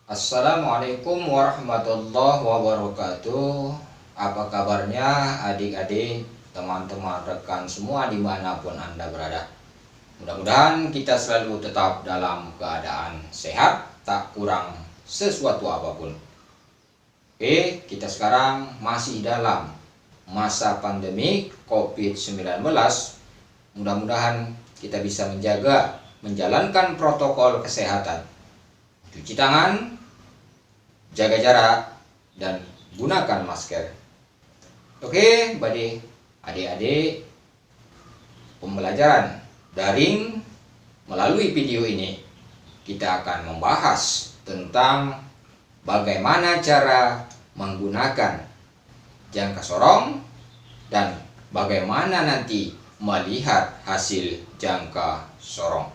Assalamualaikum warahmatullahi wabarakatuh. Apa kabarnya adik-adik, teman-teman, rekan semua dimanapun Anda berada. Mudah-mudahan kita selalu tetap dalam keadaan sehat, tak kurang sesuatu apapun. Oke, kita sekarang masih dalam masa pandemi COVID-19. Mudah-mudahan kita bisa menjalankan protokol kesehatan. Cuci tangan, jaga jarak, dan gunakan masker. Oke, bagi adik-adik, pembelajaran daring melalui video ini kita akan membahas tentang bagaimana cara menggunakan jangka sorong dan bagaimana nanti melihat hasil jangka sorong.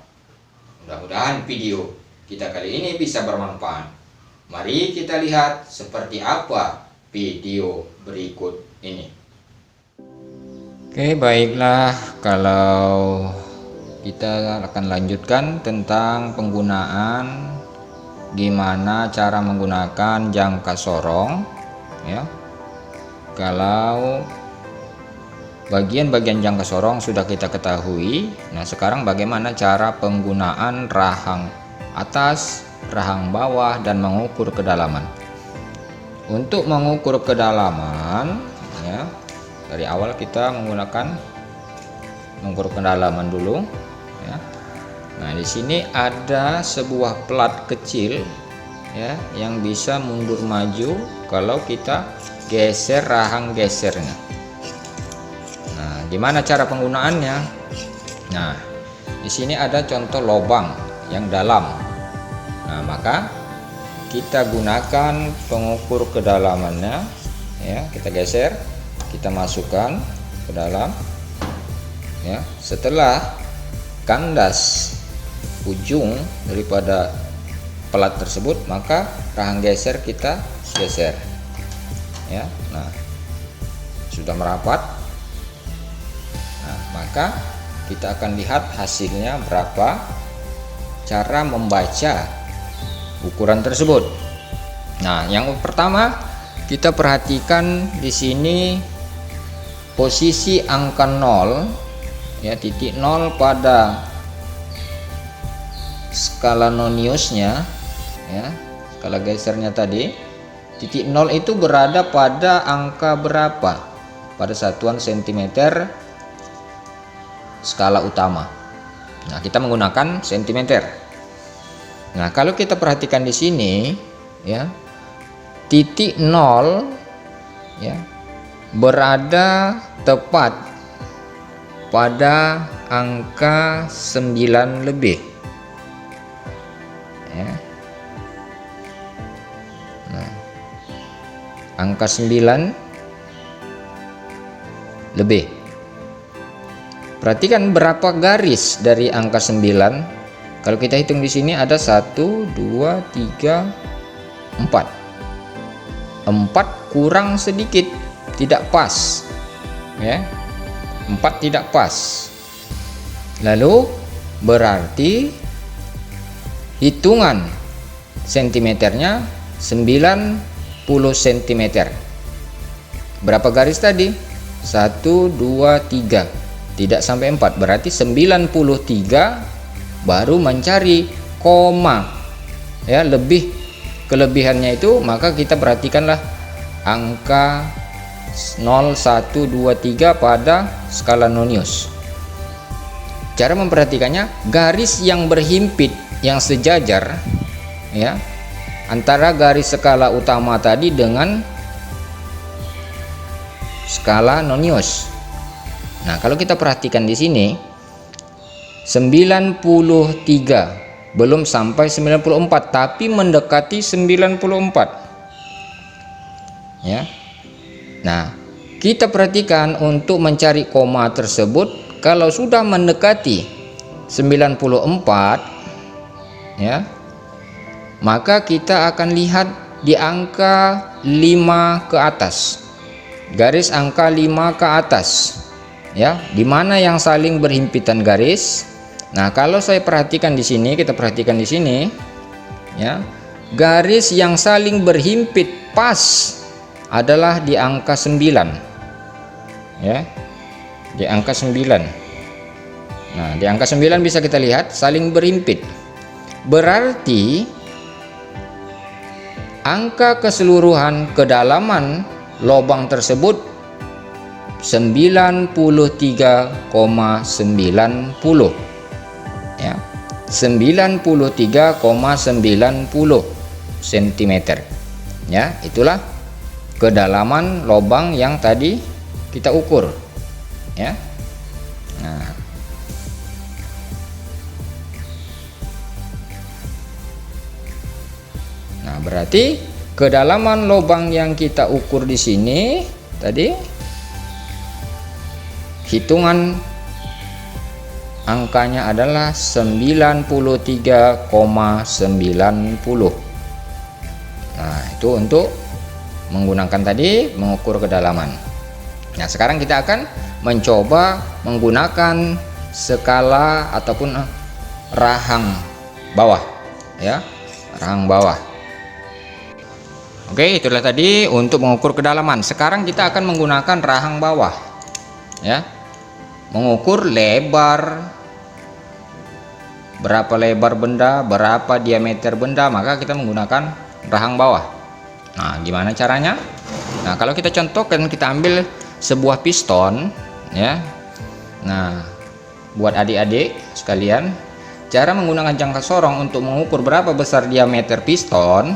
Mudah-mudahan video kita kali ini bisa bermanfaat. Mari kita lihat seperti apa video berikut ini. Oke, baiklah, kalau kita akan lanjutkan tentang penggunaan gimana cara menggunakan jangka sorong ya. Kalau bagian-bagian jangka sorong sudah kita ketahui, nah sekarang bagaimana cara penggunaan rahang atas, rahang bawah, dan mengukur kedalaman. Untuk mengukur kedalaman ya, dari awal kita mengukur kedalaman dulu ya. Nah, di sini ada sebuah plat kecil ya yang bisa mundur maju kalau kita geser rahang gesernya. Nah, gimana cara penggunaannya? Nah, di sini ada contoh lubang yang dalam. Nah, maka kita gunakan pengukur kedalamannya ya, kita geser, kita masukkan ke dalam ya. Setelah kandas ujung daripada plat tersebut, maka rahang geser kita geser ya. Nah, sudah merapat. Nah, maka kita akan lihat hasilnya berapa. Cara membaca ukuran tersebut. Nah, yang pertama kita perhatikan di sini posisi angka 0 ya, titik 0 pada skala noniusnya ya, skala gesernya tadi. Titik 0 itu berada pada angka berapa? Pada satuan sentimeter skala utama. Nah, kita menggunakan sentimeter. Nah, kalau kita perhatikan di sini ya, titik 0 ya berada tepat pada angka 9 lebih ya. Nah, angka 9 lebih. Perhatikan berapa garis dari angka 9. Kalau kita hitung di sini ada 1, 2, 3, 4. 4 kurang sedikit, tidak pas. Ya. 4 tidak pas. Lalu berarti hitungan sentimeternya 90 cm. Berapa garis tadi? 1, 2, 3. Tidak sampai 4, berarti 93. Baru mencari koma ya, lebih kelebihannya itu, maka kita perhatikanlah angka 0, 1, 2, 3 pada skala nonius. Cara memperhatikannya, garis yang berhimpit yang sejajar ya antara garis skala utama tadi dengan skala nonius. Nah, kalau kita perhatikan di sini 93 belum sampai 94, tapi mendekati 94 ya. Nah, kita perhatikan untuk mencari koma tersebut, kalau sudah mendekati 94 ya, maka kita akan lihat di angka 5 ke atas, garis angka 5 ke atas ya, dimana yang saling berhimpitan garis. Nah, kalau saya perhatikan di sini, kita perhatikan di sini ya, garis yang saling berhimpit pas adalah di angka 9, ya, di angka 9. Nah, di angka 9 bisa kita lihat saling berhimpit, berarti angka keseluruhan kedalaman lubang tersebut 93,90, ya, 93,90 cm, ya. Itulah kedalaman lubang yang tadi kita ukur, ya. Nah, berarti kedalaman lubang yang kita ukur di sini tadi, hitungan angkanya adalah 93,90. Nah, itu untuk menggunakan tadi mengukur kedalaman. Nah, sekarang kita akan mencoba menggunakan skala ataupun rahang bawah, ya, rahang bawah. Oke, itulah tadi untuk mengukur kedalaman. Sekarang kita akan menggunakan rahang bawah, ya, mengukur lebar, berapa lebar benda, berapa diameter benda, maka kita menggunakan rahang bawah. Nah, gimana caranya? Nah, kalau kita contohkan, kita ambil sebuah piston, ya. Nah, buat adik-adik sekalian, cara menggunakan jangka sorong untuk mengukur berapa besar diameter piston.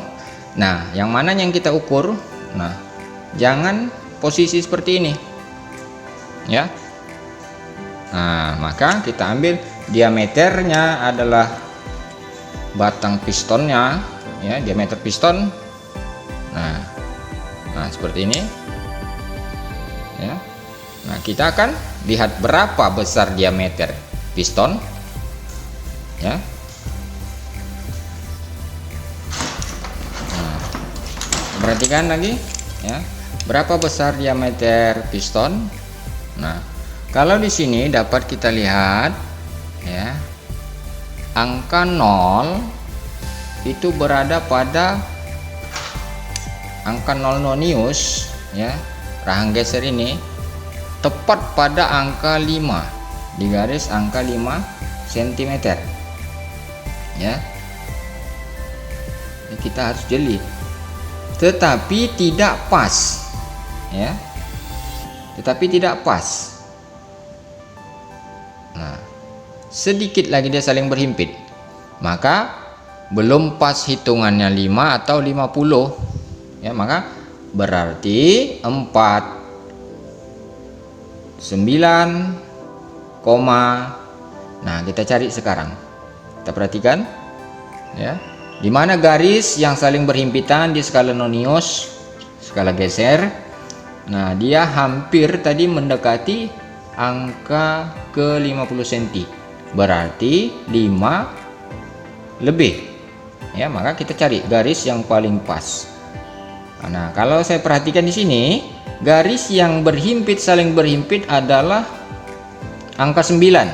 Nah, yang mana yang kita ukur? Nah, jangan posisi seperti ini, ya. Nah, maka kita ambil diameternya adalah batang pistonnya, ya, diameter piston. Nah, seperti ini, ya. Nah, kita akan lihat berapa besar diameter piston, ya. Nah, perhatikan lagi, ya, berapa besar diameter piston. Nah, kalau di sini dapat kita lihat, ya, angka 0 itu berada pada angka 0 nonius, ya, rahang geser ini tepat pada angka 5, di garis angka 5 cm, ya. Ini kita harus jeli, tetapi tidak pas, ya, tetapi tidak pas. Nah, sedikit lagi dia saling berhimpit, maka belum pas hitungannya 5 atau 50, ya, maka berarti 49, nah, kita cari sekarang. Kita perhatikan, ya, di mana garis yang saling berhimpitan di skala nonius, skala geser. Nah, dia hampir tadi mendekati angka ke 50 cm, berarti 5 lebih, ya. Maka kita cari garis yang paling pas. Nah, kalau saya perhatikan di sini, garis yang berhimpit saling berhimpit adalah angka 9.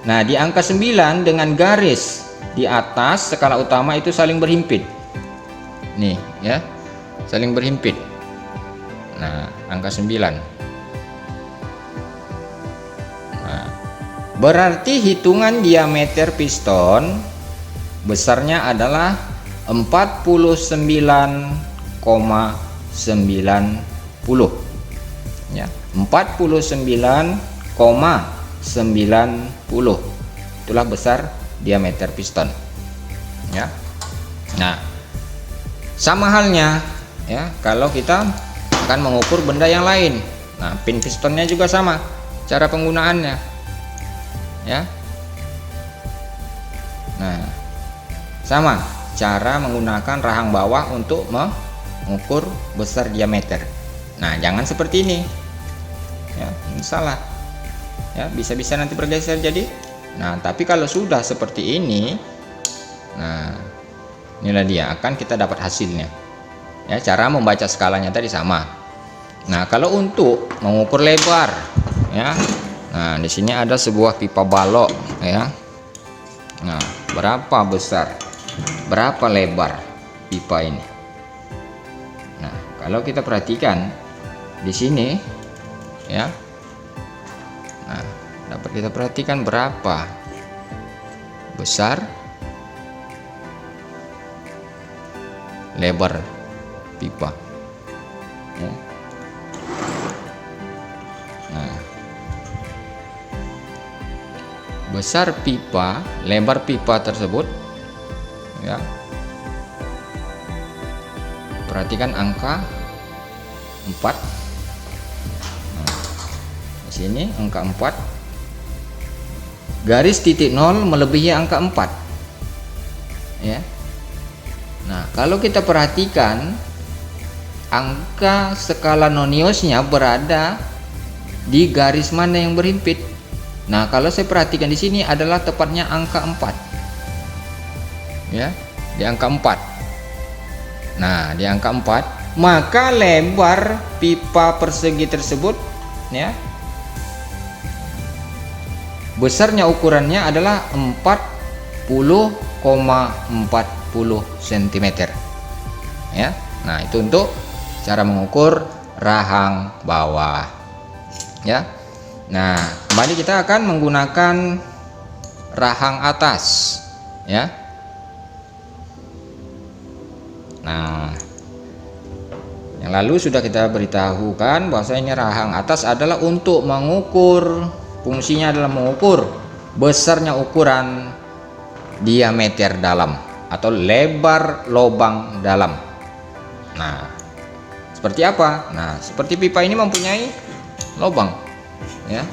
Nah, di angka 9 dengan garis di atas skala utama itu saling berhimpit. Nih, ya, saling berhimpit. Nah, angka 9. Nah, berarti hitungan diameter piston besarnya adalah 49,90, ya, 49,90. Itulah besar diameter piston, ya. Nah, sama halnya, ya, kalau kita akan mengukur benda yang lain. Nah, pin pistonnya juga sama cara penggunaannya, ya. Nah, sama cara menggunakan rahang bawah untuk mengukur besar diameter. Nah, jangan seperti ini, ya, ini salah, ya, bisa-bisa nanti bergeser jadi. Nah, tapi kalau sudah seperti ini, nah, inilah dia akan kita dapat hasilnya, ya. Cara membaca skalanya tadi sama. Nah, kalau untuk mengukur lebar, ya, nah, di sini ada sebuah pipa balok, ya. Nah, berapa besar, berapa lebar, pipa ini. Nah, kalau kita perhatikan di sini ya. Nah, dapat kita perhatikan berapa besar lebar pipa ya. Nah, besar pipa, lebar pipa tersebut ya. Perhatikan angka 4. Nah, di sini angka 4. Garis titik 0 melebihi angka 4 ya. Nah, kalau kita perhatikan angka skala Noniusnya berada di garis mana yang berhimpit. Nah, kalau saya perhatikan di sini adalah tepatnya angka 4 ya, di angka 4. Nah, di angka 4, maka lebar pipa persegi tersebut ya, besarnya ukurannya adalah 40,40 cm ya. Nah, itu untuk cara mengukur rahang bawah ya. Nah, kembali kita akan menggunakan rahang atas ya. Nah, yang lalu sudah kita beritahukan bahwasanya rahang atas adalah untuk mengukur, fungsinya adalah mengukur besarnya ukuran diameter dalam atau lebar lubang dalam. Nah, seperti apa? Nah, seperti pipa ini mempunyai lubang ya.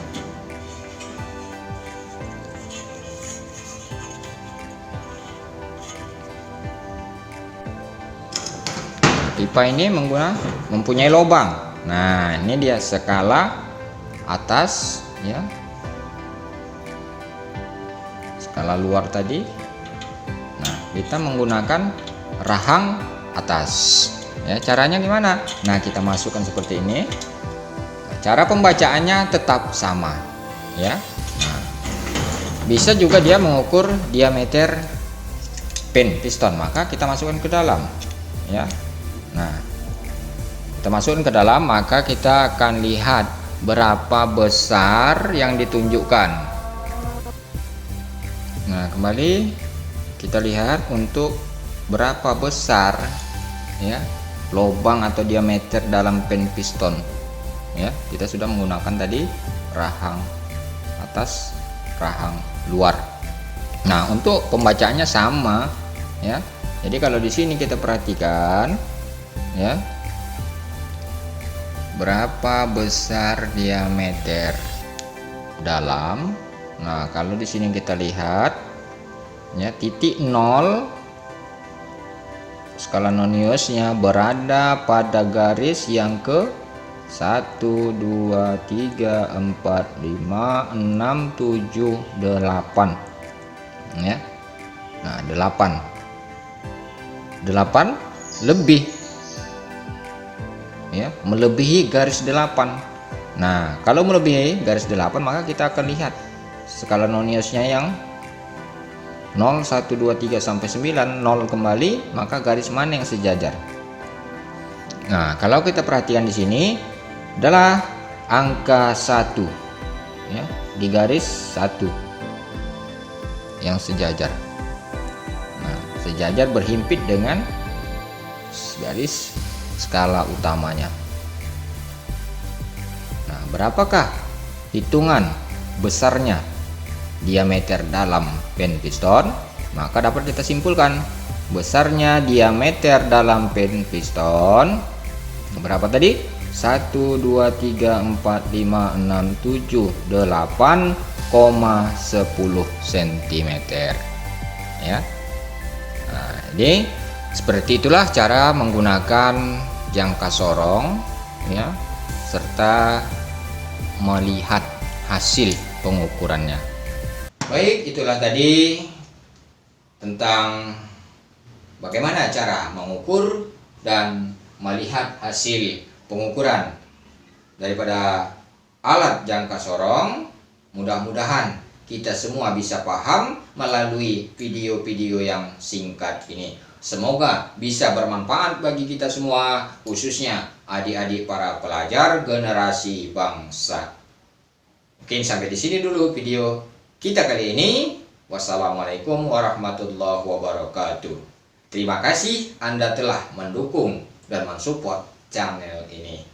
Pipa ini mempunyai lubang. Nah, ini dia skala atas ya, skala luar tadi. Nah, kita menggunakan rahang atas ya. Caranya gimana? Nah, kita masukkan seperti ini. Cara pembacaannya tetap sama ya. Nah, bisa juga dia mengukur diameter pin piston, maka kita masukkan ke dalam ya. Nah, kita masukkan ke dalam, maka kita akan lihat berapa besar yang ditunjukkan. Nah, kembali kita lihat untuk berapa besar ya lubang atau diameter dalam pin piston ya. Kita sudah menggunakan tadi rahang atas, rahang luar. Nah, untuk pembacaannya sama ya. Jadi kalau di sini kita perhatikan ya, berapa besar diameter dalam. Nah, kalau di sini kita lihat ya, titik 0 skala Noniusnya berada pada garis yang ke 1 2 3 4 5 6 7 8 ya. Nah, 8 lebih ya, melebihi garis 8. Nah, kalau melebihi garis 8, maka kita akan lihat skala Noniusnya yang 0 1 2 3 sampai 9, 0 kembali, maka garis mana yang sejajar. Nah, kalau kita perhatikan di sini adalah angka 1 ya, di garis 1 yang sejajar. Nah, sejajar berhimpit dengan garis skala utamanya. Nah, berapakah hitungan besarnya diameter dalam pin piston? Maka dapat kita simpulkan besarnya diameter dalam pin piston berapa tadi? 1 2 3 4 5 6 7 8,10 cm ya. Nah, jadi seperti itulah cara menggunakan jangka sorong ya, serta melihat hasil pengukurannya. Baik, itulah tadi tentang bagaimana cara mengukur dan melihat hasil pengukuran daripada alat jangka sorong. Mudah-mudahan kita semua bisa paham melalui video-video yang singkat ini. Semoga bisa bermanfaat bagi kita semua, khususnya adik-adik para pelajar generasi bangsa. Mungkin sampai di sini dulu video kita kali ini. Wassalamualaikum warahmatullahi wabarakatuh. Terima kasih Anda telah mendukung dan mensupport channel ini.